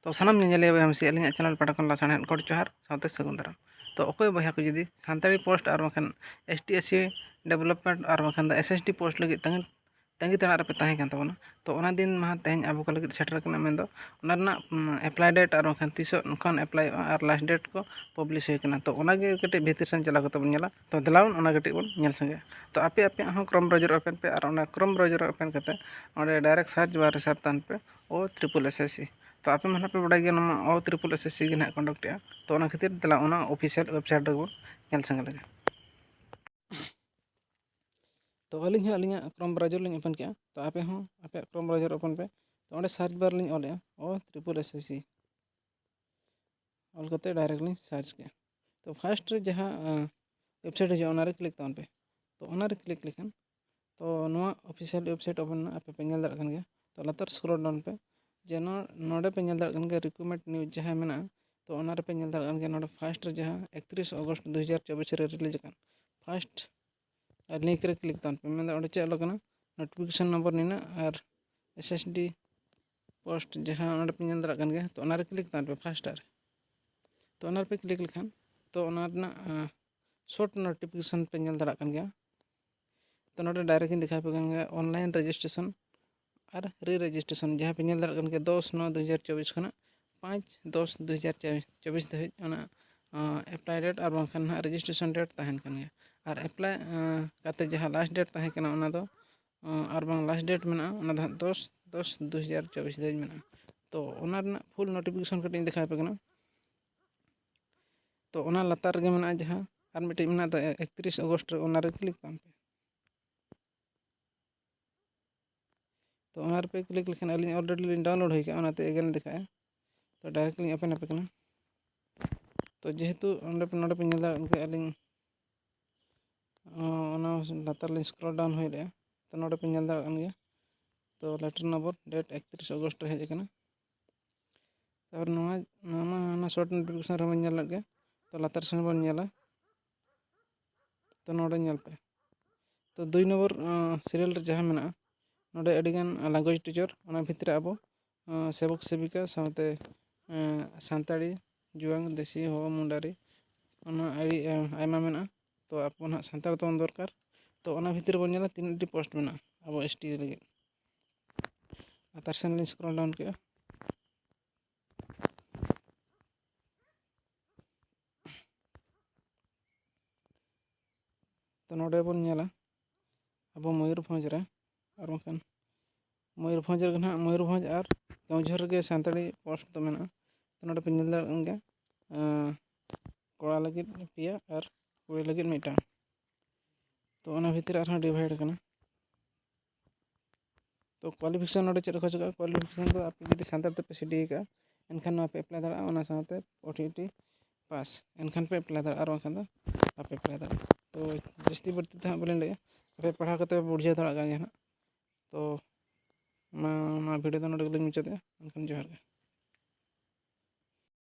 तो सामानᱧᱮᱧᱮᱞᱤᱭᱟᱹ ᱵᱚᱭᱦᱟ ᱢᱤᱥᱤ ᱟᱹᱞᱤᱧᱟᱜ ᱪᱮᱱᱮᱞ ᱯᱟᱦᱴᱟ ᱠᱷᱚᱱ ᱞᱟᱥᱟᱲᱦᱮᱫ ᱠᱚᱲ ᱡᱚᱦᱟᱨ ᱥᱟᱶᱛᱮ ᱥᱟᱹᱜᱩᱱ ᱫᱟᱨᱟᱢ। तो अकोय बयहा को जुदी सानताड़ी पोस्ट और बखन ST SC डेवलपमेंट और बखन SSD पोस्ट लगी तंगी तड़ा पे तहें कान तबना तो ओना दिन मा तेहन आबो को लगी सेटर कना मेन दो ओना रना अप्लाई डेट और बखन तीसो नखन अप्लाई और लास्ट डेट को पब्लिश होय कना तो ओना गे कटे भीतर सन चला कते बन नेला तो दलाउन ओना कटे बन नेल संगे तो आपे आपे हो क्रम ब्राउजर ओपन पे और ओना क्रम ब्राउजर ओपन कते ओडे डायरेक्ट सर्च बार रे सर्च तान पे ओ ट्रिपल SSC तो आपे मन पे बड़ा गया नमा ओ ट्रिपल SSC गे ना कंडक्ट या तो ओना खातिर दला ओना ऑफिशियल वेबसाइट रे बन नेल संगे लगे तो अलिंग क्रम ब्राउजर लिंग ओपन किया तो आपे हो आपे क्रम ब्राउजर ओपन पे तो ओंडे सर्च बार लिंग ओले ओ ट्रिपल SSC ऑल करते डायरेक्ट लिंग सर्च किया तो फर्स्ट रे जहां वेबसाइट है ओना रे क्लिक तान पे तो ओना रे क्लिक लेखन तो नोआ ऑफिशियल वेबसाइट ओपन ना आपे पे नेल दाड़ कन गया तो लातर स्क्रॉल डाउन पे जे नोडे पे नेल दाड़ कन गया रिक्रूटमेंट न्यूज जहां मेना तो ओना रे पे नेल दाड़ कन गया नोडे फर्स्ट रे जहां 31 अगस्त 2024 रे रिलीज कन फर्स्ट और लिंक रे क्लिक तान पे मैं ओडे चलो कना नोटिफिकेशन नंबर नीना और SSD पोस्ट जहां ओडे पे नेल दाड़ कन गया तो ओना रे क्लिक तान पे फर्स्ट रे तो ओना पे क्लिक लेखन तो ओना रना शॉर्ट नोटिफिकेशन पे नेल दाड़ कन गया तो नोडे डायरेक्ट दिखा पे कन गया ऑनलाइन रजिस्ट्रेशन और री रजिस्ट्रेशन जहां पे नेल दाड़ कन गया 10/9/2024 खना 5/10/2024 धरिज ओना अप्लाई डेट और बखन रजिस्ट्रेशन डेट तहन कन गया और अप्लाई काते जहां लास्ट डेट तहन कना ओना दो और बंग लास्ट डेट मेना ओना दो 10/10/2024 धरिज मेना तो ओना रना फुल नोटिफिकेशन कटिंग दिखा पे कना तो ओना लतार गे मेना जहां और मिटे मेना तो 31 अगस्त रे ओना रे क्लिक तान पे तो ओना पे क्लिक लेखन अली ऑलरेडी लिंग डाउनलोड होई का ओनाते अगेन दिखाए तो डायरेक्ट लिंग ओपन पे कना तो जेहेतु ओंडे पे नोडे पे नेल दाड़ के अली ओना लतार लिंग स्क्रॉल डाउन होई रे तो नोडे पे नेल दाड़ गया तो लेटर नंबर डेट 31 अगस्त रे हेज कना और नोना शॉर्ट नोटिफिकेशन रे मन नेल गया तो लतार सन बन नेला तो नोडे नेल पे तो 2 नंबर सीरियल रे जहां मेना नोडे अडिगान लैंग्वेज टीचर ओना भितर अब सेवक सेविका साथे सानताड़ी जुआंग देसी हो मुंडारी ओना आयमा मेना तो आपन सानताड़ तो दरकार तो ओना भितर बन नेला 3टी पोस्ट मेना अब ST लगे लातार सन लिंग स्क्रॉल डाउन के तो नोडे बन नेला अब मयूरभंज रे और बखन मयूरभंज रे ना मयूरभंज और केवझर गे सानताड़ी पोस्ट तो मेना तो नोडे पे नेल दाड़ गया कोड़ा लगे पिया और कुड़ी लगे मिटा तो ओना भितर आर डिवाइड करना तो क्वालिफिकेशन नोडे चेक खोज का क्वालिफिकेशन तो आप जदी सानताड़ ते पे सीडी का एनखान आप अप्लाई दाड़ा ओना साथे OTT पास एनखान पे अप्लाई दाड़ा और बखन आप अप्लाई दाड़ा तो जस्ती बढ़ती तो बोले ले पे पढ़ा करते बुझे दाड़ा गया ना तो वीडियो तो नोडे मुचादे एनखान जोहार।